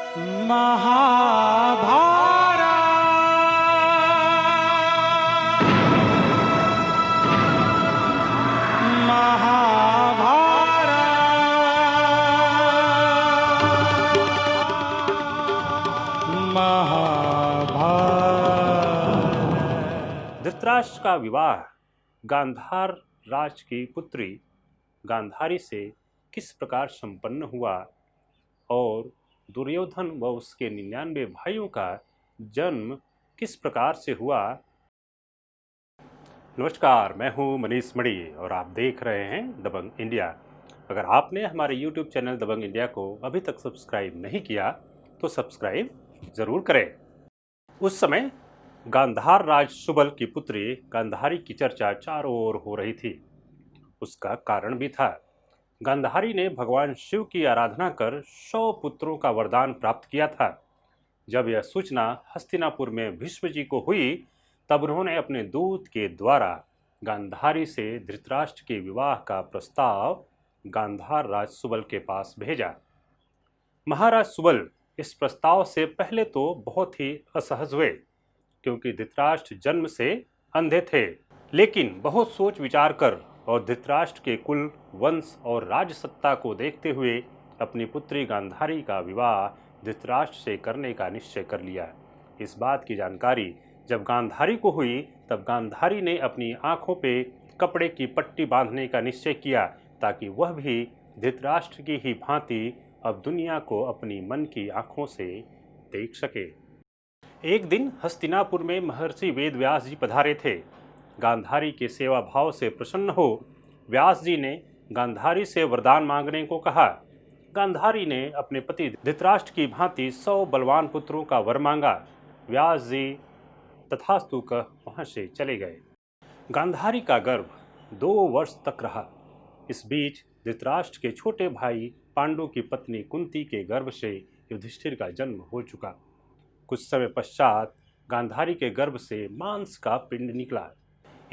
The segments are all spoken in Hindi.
धृतराष्ट्र का विवाह गांधार राज की पुत्री गांधारी से किस प्रकार संपन्न हुआ और दुर्योधन व उसके 99 भाइयों का जन्म किस प्रकार से हुआ। नमस्कार, मैं हूं मनीष मणि और आप देख रहे हैं दबंग इंडिया। अगर आपने हमारे YouTube चैनल दबंग इंडिया को अभी तक सब्सक्राइब नहीं किया तो सब्सक्राइब ज़रूर करें। उस समय गांधार राज सुबल की पुत्री गांधारी की चर्चा चारों ओर हो रही थी। उसका कारण भी था। गांधारी ने भगवान शिव की आराधना कर 100 पुत्रों का वरदान प्राप्त किया था। जब यह सूचना हस्तिनापुर में भीष्म जी को हुई तब उन्होंने अपने दूत के द्वारा गांधारी से धृतराष्ट्र के विवाह का प्रस्ताव गांधार राज सुबल के पास भेजा। महाराज सुबल इस प्रस्ताव से पहले तो बहुत ही असहज हुए, क्योंकि धृतराष्ट्र जन्म से अंधे थे। लेकिन बहुत सोच विचार कर और धृतराष्ट्र के कुल, वंश और राजसत्ता को देखते हुए अपनी पुत्री गांधारी का विवाह धृतराष्ट्र से करने का निश्चय कर लिया। इस बात की जानकारी जब गांधारी को हुई तब गांधारी ने अपनी आंखों पे कपड़े की पट्टी बांधने का निश्चय किया, ताकि वह भी धृतराष्ट्र की ही भांति अब दुनिया को अपनी मन की आंखों से देख सके। एक दिन हस्तिनापुर में महर्षि वेदव्यास जी पधारे थे। गांधारी के सेवा भाव से प्रसन्न हो व्यास जी ने गांधारी से वरदान मांगने को कहा। गांधारी ने अपने पति धृतराष्ट्र की भांति 100 बलवान पुत्रों का वर मांगा। व्यास जी तथास्तु कह वहां से चले गए। गांधारी का गर्भ 2 वर्ष तक रहा। इस बीच धृतराष्ट्र के छोटे भाई पांडु की पत्नी कुंती के गर्भ से युधिष्ठिर का जन्म हो चुका। कुछ समय पश्चात गांधारी के गर्भ से मांस का पिंड निकला।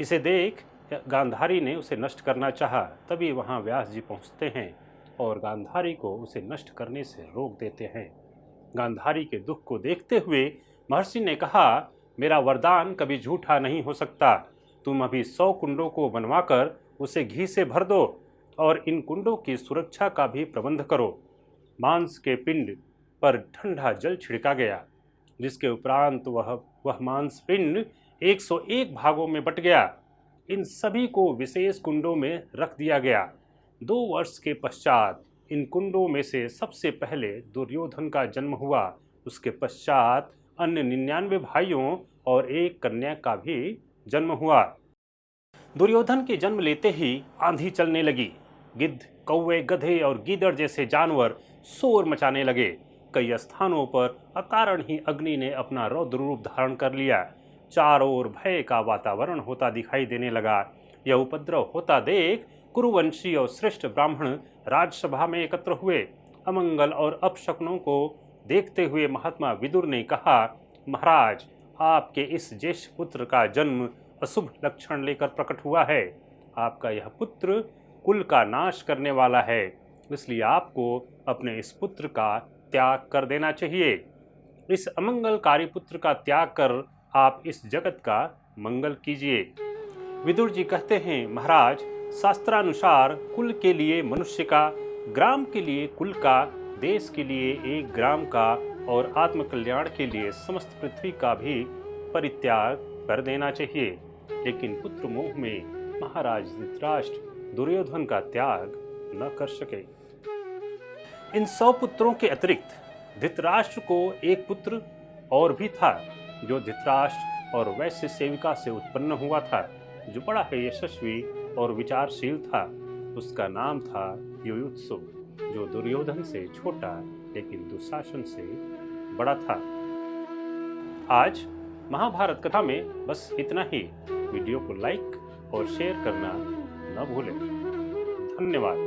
इसे देख गांधारी ने उसे नष्ट करना चाहा। तभी वहां व्यास जी पहुंचते हैं और गांधारी को उसे नष्ट करने से रोक देते हैं। गांधारी के दुख को देखते हुए महर्षि ने कहा, मेरा वरदान कभी झूठा नहीं हो सकता। तुम अभी 100 कुंडों को बनवाकर उसे घी से भर दो और इन कुंडों की सुरक्षा का भी प्रबंध करो। मांस के पिंड पर ठंडा जल छिड़का गया, जिसके उपरांत वह मांस पिंड 101 भागों में बट गया। इन सभी को विशेष कुंडों में रख दिया गया। 2 वर्ष के पश्चात इन कुंडों में से सबसे पहले दुर्योधन का जन्म हुआ। उसके पश्चात अन्य 99 भाइयों और एक कन्या का भी जन्म हुआ। दुर्योधन के जन्म लेते ही आंधी चलने लगी। गिद्ध, कौवे, गधे और गीदड़ जैसे जानवर शोर मचाने लगे। कई स्थानों पर अकारण ही अग्नि ने अपना रौद्र रूप धारण कर लिया। चारों ओर भय का वातावरण होता दिखाई देने लगा। यह उपद्रव होता देख कुरुवंशी और श्रेष्ठ ब्राह्मण राजसभा में एकत्र हुए। अमंगल और अपशकुनों को देखते हुए महात्मा विदुर ने कहा, महाराज, आपके इस ज्येष्ठ पुत्र का जन्म अशुभ लक्षण लेकर प्रकट हुआ है। आपका यह पुत्र कुल का नाश करने वाला है, इसलिए आपको अपने इस पुत्र का त्याग कर देना चाहिए। इस अमंगलकारी पुत्र का त्याग कर आप इस जगत का मंगल कीजिए। विदुर जी कहते हैं, महाराज, शास्त्रानुसार कुल के लिए मनुष्य का, ग्राम के लिए कुल का, देश के लिए एक ग्राम का और आत्मकल्याण के लिए समस्त पृथ्वी का भी परित्याग कर देना चाहिए। लेकिन पुत्र मोह में महाराज धृतराष्ट्र दुर्योधन का त्याग न कर सके। इन 100 पुत्रों के अतिरिक्त धृतराष्ट्र को एक पुत्र और भी था, जो धृतराष्ट्र और वैश्य सेविका से उत्पन्न हुआ था, जो बड़ा ही यशस्वी और विचारशील था। उसका नाम था युयुत्सु, जो दुर्योधन से छोटा लेकिन दुशासन से बड़ा था। आज महाभारत कथा में बस इतना ही। वीडियो को लाइक और शेयर करना न भूलें। धन्यवाद।